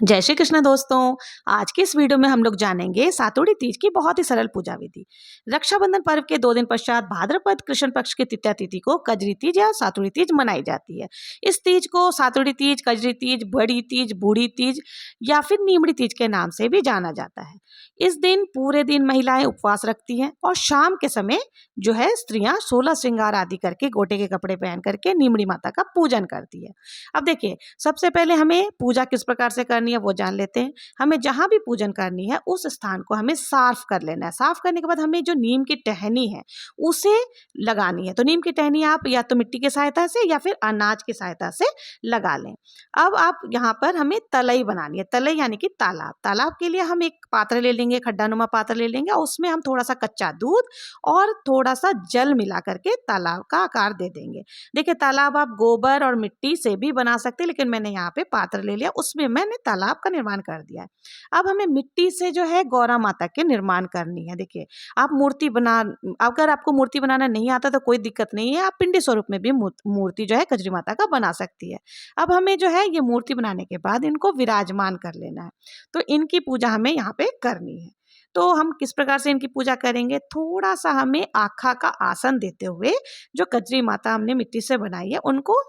जय श्री कृष्ण दोस्तों। आज के इस वीडियो में हम लोग जानेंगे सातुड़ी तीज की बहुत ही सरल पूजा विधि। रक्षाबंधन पर्व के 2 दिन पश्चात भाद्रपद कृष्ण पक्ष की तृतीया तिथि को कजरी तीज या सातुड़ी तीज मनाई जाती है। इस तीज को सातुड़ी तीज, कजरी तीज, बड़ी तीज, बूढ़ी तीज या फिर नीमड़ी तीज के नाम से भी जाना जाता है। इस दिन पूरे दिन महिलाएं उपवास रखती हैं और शाम के समय जो है स्त्रियां 16 श्रृंगार आदि करके गोटे के कपड़े पहन करके नीमड़ी माता का पूजन करती है। अब देखिए, सबसे पहले हमें पूजा किस प्रकार से करनी है वो जान लेते हैं। हमें जहाँ भी पूजन करनी है उस स्थान को हमें साफ कर लेना है। साफ करने के बाद हमें जो नीम की टहनी है उसे लगानी है। तो नीम की टहनी आप या तो मिट्टी की सहायता से या फिर अनाज की सहायता से लगा लें। अब आप यहाँ पर हमें तलई बनानी है। तलई यानी कि तालाब। तालाब के लिए हम एक पात्र ले लेंगे, खड्डानुमा पात्र ले लेंगे और उसमें हम थोड़ा सा कच्चा दूध और थोड़ा सा जल मिला करके तालाब का आकार दे देंगे। देखिए, तालाब आप गोबर और मिट्टी से भी बना सकते हैं, लेकिन मैंने यहाँ पे पात्र ले लिया, उसमें मैंने तालाब का निर्माण कर दिया है। अब हमें मिट्टी से जो है गौरा माता के निर्माण करनी है। देखिए, आप मूर्ति बना अगर आपको मूर्ति बनाना नहीं आता तो कोई दिक्कत नहीं है, आप पिंडी स्वरूप में भी मूर्ति जो है कजरी माता का बना सकती है। अब हमें जो है ये मूर्ति बनाने के बाद इनको विराजमान कर लेना है। तो इनकी पूजा हमें यहाँ पे करनी है। तो हम किस प्रकार से इनकी पूजा करेंगे? थोड़ा सा हमें आखा का आसन देते हुए जो कजरी माता हमने मिट्टी से बनाई है उनको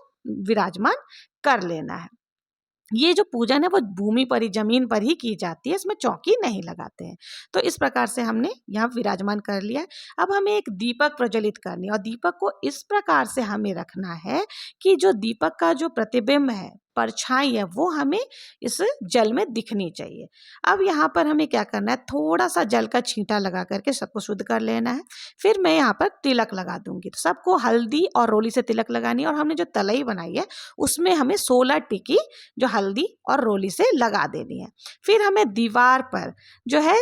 विराजमान कर लेना है। ये जो पूजन है वो भूमि पर ही, जमीन पर ही की जाती है, इसमें चौकी नहीं लगाते हैं। तो इस प्रकार से हमने यहाँ विराजमान कर लिया है। अब हमें एक दीपक प्रज्वलित करनी है और दीपक को इस प्रकार से हमें रखना है कि जो दीपक का जो प्रतिबिंब है, परछाई है, वो हमें इस जल में दिखनी चाहिए। अब यहाँ पर हमें क्या करना है? थोड़ा सा जल का छींटा लगा करके सबको शुद्ध कर लेना है। फिर मैं यहाँ पर तिलक लगा दूंगी। तो सबको हल्दी और रोली से तिलक लगानी है और हमने जो तलई बनाई है उसमें हमें 16 टिकी जो हल्दी और रोली से लगा देनी है। फिर हमें दीवार पर जो है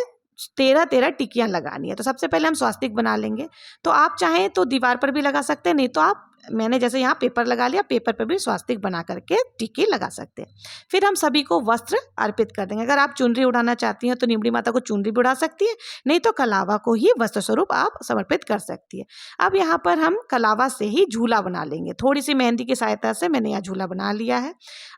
13-13 टिकियां लगानी है। तो सबसे पहले हम स्वास्तिक बना लेंगे। तो आप चाहें तो दीवार पर भी लगा सकते हैं, नहीं तो आप मैंने जैसे यहाँ पेपर लगा लिया, पेपर पर भी स्वास्तिक बना करके टिक्की लगा सकते हैं। फिर हम सभी को वस्त्र अर्पित कर देंगे। अगर आप चुनरी उड़ाना चाहती हैं तो नीमड़ी माता को चुनरी भी उड़ा सकती है, नहीं तो कलावा को ही वस्त्र स्वरूप आप समर्पित कर सकती है। अब यहाँ पर हम कलावा से ही झूला बना लेंगे। थोड़ी सी मेहंदी की सहायता से मैंने यहाँ झूला बना लिया है।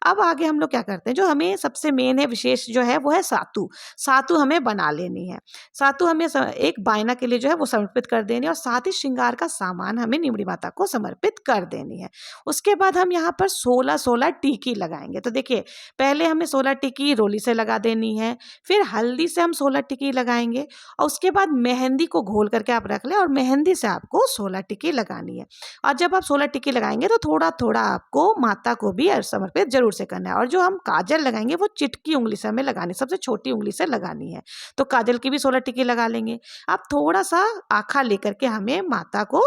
अब आगे हम लोग क्या करते हैं, जो हमें सबसे मेन है, विशेष जो है वो है सातू। सातू हमें बना लेनी है। सातू हमें एक बायना के लिए जो है वो समर्पित कर देनी है और साथ ही श्रृंगार का सामान हमें नीमड़ी माता को समर्पित कर देनी है। उसके बाद हम यहाँ पर 16-16 टिकी लगाएंगे। तो देखिए, पहले हमें 16 टिकी रोली से लगा देनी है, फिर हल्दी से हम 16 टिकी लगाएंगे और उसके बाद मेहंदी को घोल करके आप रख लें और मेहंदी से आपको 16 टिकी लगानी है। और जब आप 16 टिकी लगाएंगे तो थोड़ा थोड़ा आपको माता को भी समर्पित जरूर से करना है। और जो हम काजल लगाएंगे वो चिटकी उंगली से हमें लगानी, सबसे छोटी उंगली से लगानी है। तो काजल की भी 16 टिकी लगा लेंगे। अब थोड़ा सा आखा लेकर के हमें माता को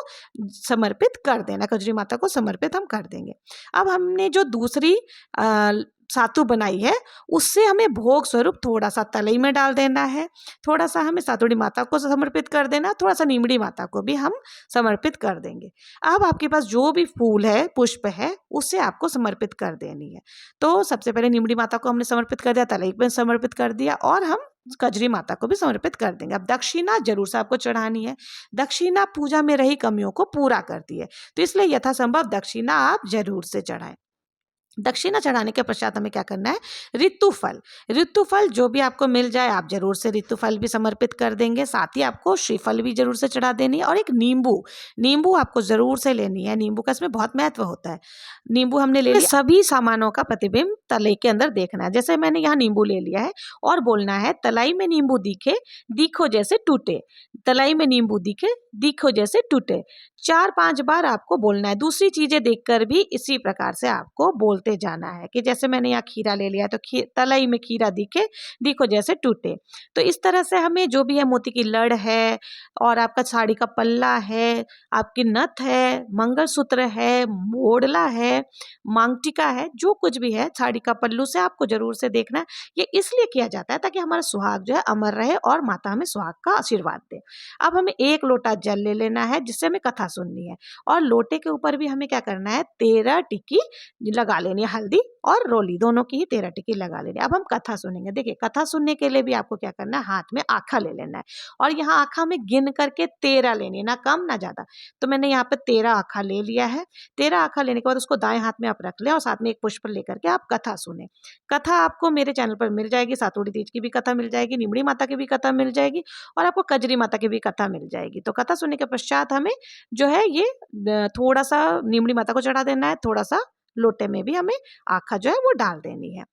समर्पित कर देना, कजरी माता को समर्पित हम कर देंगे। अब हमने जो दूसरी सातु बनाई है उससे हमें भोग स्वरूप थोड़ा सा तलई में डाल देना है, थोड़ा सा हमें सातुड़ी माता को समर्पित कर देना, थोड़ा सा नीमड़ी माता को भी हम समर्पित कर देंगे। अब आपके पास जो भी फूल है, पुष्प है, उससे आपको समर्पित कर देनी है। तो सबसे पहले नीमड़ी माता को हमने समर्पित कर दिया, तलई में समर्पित कर दिया और हम कजरी माता को भी समर्पित कर देंगे। अब दक्षिणा जरूर से आपको चढ़ानी है। दक्षिणा पूजा में रही कमियों को पूरा करती है, तो इसलिए यथासंभव दक्षिणा आप जरूर से चढ़ाएं। दक्षिणा चढ़ाने के पश्चात हमें क्या करना है? ऋतुफल। ऋतुफल जो भी आपको मिल जाए आप जरूर से ऋतुफल भी समर्पित कर देंगे। साथ ही आपको श्रीफल भी जरूर से चढ़ा देनी है और एक नींबू, नींबू आपको जरूर से लेनी है। नींबू का इसमें बहुत महत्व होता है। नींबू हमने ले लिया। सभी सामानों का प्रतिबिंब तलई के अंदर देखना है। जैसे मैंने यहाँ नींबू ले लिया है और बोलना है, तलाई में नींबू दिखे, दिखो जैसे टूटे। तलाई में नींबू दिखे, दिखो जैसे टूटे। 4-5 बार आपको बोलना है। दूसरी चीजें देखकर भी इसी प्रकार से आपको बोलते जाना है कि जैसे मैंने यहाँ खीरा ले लिया तो तलई में खीरा दिखे, दिखो जैसे टूटे। तो इस तरह से हमें जो भी है, मोती की लड़ है और आपका साड़ी का पल्ला है, आपकी नथ है, मंगलसूत्र है, मोड़ला है, मांगटिका है, जो कुछ भी है, साड़ी का पल्लू से आपको जरूर से देखना है। ये इसलिए किया जाता है ताकि हमारा सुहाग जो है अमर रहे और माता हमें सुहाग का आशीर्वाद दे। अब हमें 1 लोटा जल ले लेना है जिससे हमें कथा सुननी है। और लोटे के ऊपर भी हमें क्या करना है, 13 टिक्की लगा लेनी है, हल्दी और रोली दोनों की ही 13 टिक्की लगा लेनी है। अब हम कथा सुनेंगे। देखिए कथा सुनने के लिए भी आपको क्या करना है, हाथ में आखा ले लेना है और यहाँ आखा में गिन करके 13 लेनी है, ना कम ना ज्यादा। तो मैंने यहाँ पे 13 आखा ले लिया है। 13 आखा लेने के बाद उसको दाएं हाथ में आप रख लें और साथ में एक पुष्प लेकर के आप कथा सुने। कथा आपको मेरे चैनल पर मिल जाएगी, सातोड़ी तीज की भी कथा मिल जाएगी, निमड़ी माता की भी कथा मिल जाएगी और आपको कजरी माता की भी कथा मिल जाएगी। तो कथा सुनने के पश्चात हमें जो है ये थोड़ा सा निमड़ी माता को चढ़ा देना है, थोड़ा सा लोटे में भी हमें आखा जो है वो डाल देनी है।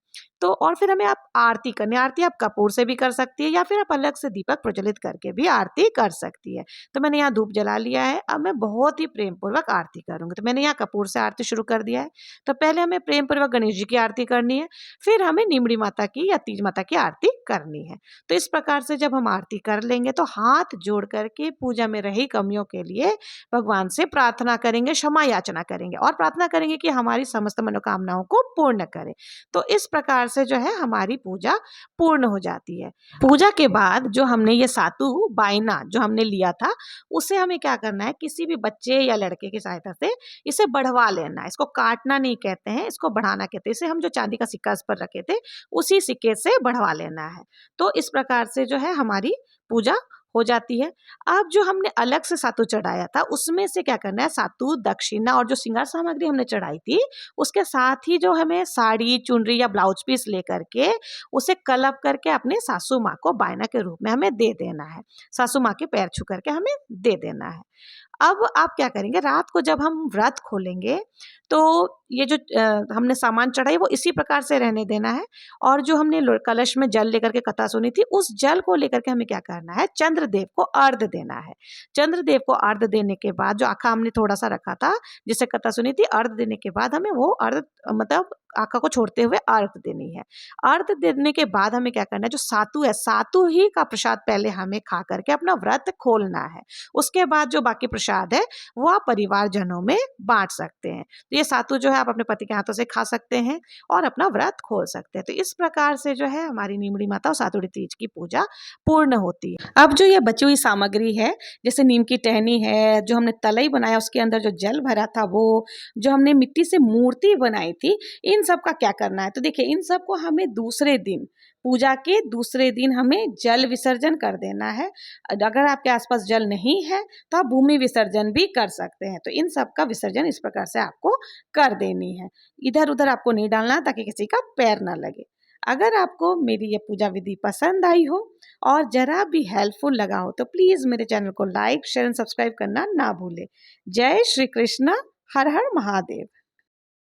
तो और फिर हमें आप आरती करनी है। आरती आप कपूर से भी कर सकती है या फिर आप अलग से दीपक प्रज्वलित करके भी आरती कर सकती है। तो मैंने यहाँ धूप जला लिया है। अब मैं बहुत ही प्रेम पूर्वक आरती करूंगी। तो मैंने यहाँ कपूर से आरती शुरू कर दिया है। तो पहले हमें प्रेम पूर्वक गणेश जी की आरती करनी है, फिर हमें निमड़ी माता की या तीज माता की आरती करनी है। तो इस प्रकार से जब हम आरती कर लेंगे तो हाथ जोड़ करके पूजा में रही कमियों के लिए भगवान से प्रार्थना करेंगे, क्षमा याचना करेंगे और प्रार्थना करेंगे कि हमारी समस्त मनोकामनाओं को पूर्ण करें। तो इस प्रकार से जो है हमारी पूजा पूर्ण हो जाती है। पूजा के बाद जो हमने ये सातु बायना जो हमने लिया था, उसे हमें क्या करना है, किसी भी बच्चे या लड़के की सहायता से इसे बढ़वा लेना है। इसको काटना नहीं कहते हैं, इसको बढ़ाना कहते हैं। इसे हम जो चांदी का सिक्का इस पर रखे थे, उसी सिक्के से बढ़वा लेना है। तो इस प्रकार से जो है हमारी पूजा हो जाती है। अब जो हमने अलग से सातु चढ़ाया था, उसमें से क्या करना है, सातु दक्षिणा और जो श्रृंगार सामग्री हमने चढ़ाई थी, उसके साथ ही जो हमें साड़ी, चुनरी या ब्लाउज पीस लेकर के उसे कलप करके अपने सासू माँ को बायना के रूप में हमें दे देना है। सासू माँ के पैर छू करके हमें दे देना है। अब आप क्या करेंगे, रात को जब हम व्रत खोलेंगे तो ये जो हमने सामान चढ़ाई वो इसी प्रकार से रहने देना है। और जो हमने कलश में जल लेकर के कथा सुनी थी, उस जल को लेकर के हमें क्या करना है, चंद्रदेव को अर्घ देना है। चंद्रदेव को अर्घ देने के बाद जो आखा हमने थोड़ा सा रखा था जिसे कथा सुनी थी, अर्घ देने के बाद हमें वो अर्घ मतलब आखा को छोड़ते हुए अर्घ देनी है। अर्घ देने के बाद हमें क्या करना है, जो सातु है, सातु ही का प्रसाद पहले हमें खा करके अपना व्रत खोलना है। उसके बाद जो बाकी प्रसाद है वो आप परिवारजनों में बांट सकते हैं। तो ये सातु जो है आप अपने पति के हाथों से खा सकते हैं और अपना व्रत खोल सकते हैं। तो इस प्रकार से जो है हमारी निमड़ी माता और सातुड़ी तीज की पूजा पूर्ण होती है। अब जो ये बची हुई सामग्री है, जैसे नीम की टहनी है, जो हमने तलई बनाया उसके अंदर जो जल भरा था वो, जो हमने मिट्टी से मूर्ति बनाई थी, इन सब का क्या करना है। तो देखिए इन सब को हमें दूसरे दिन, पूजा के दूसरे दिन हमें जल विसर्जन कर देना है। अगर आपके आसपास जल नहीं है तो आप भूमि विसर्जन भी कर सकते हैं। तो इन सब का विसर्जन इस प्रकार से आपको कर देनी है। इधर उधर आपको नहीं डालना ताकि किसी का पैर ना लगे। अगर आपको मेरी ये पूजा विधि पसंद आई हो और जरा भी हेल्पफुल लगा हो तो प्लीज़ मेरे चैनल को लाइक, शेयर एंड सब्सक्राइब करना ना भूलें। जय श्री कृष्ण। हर हर महादेव।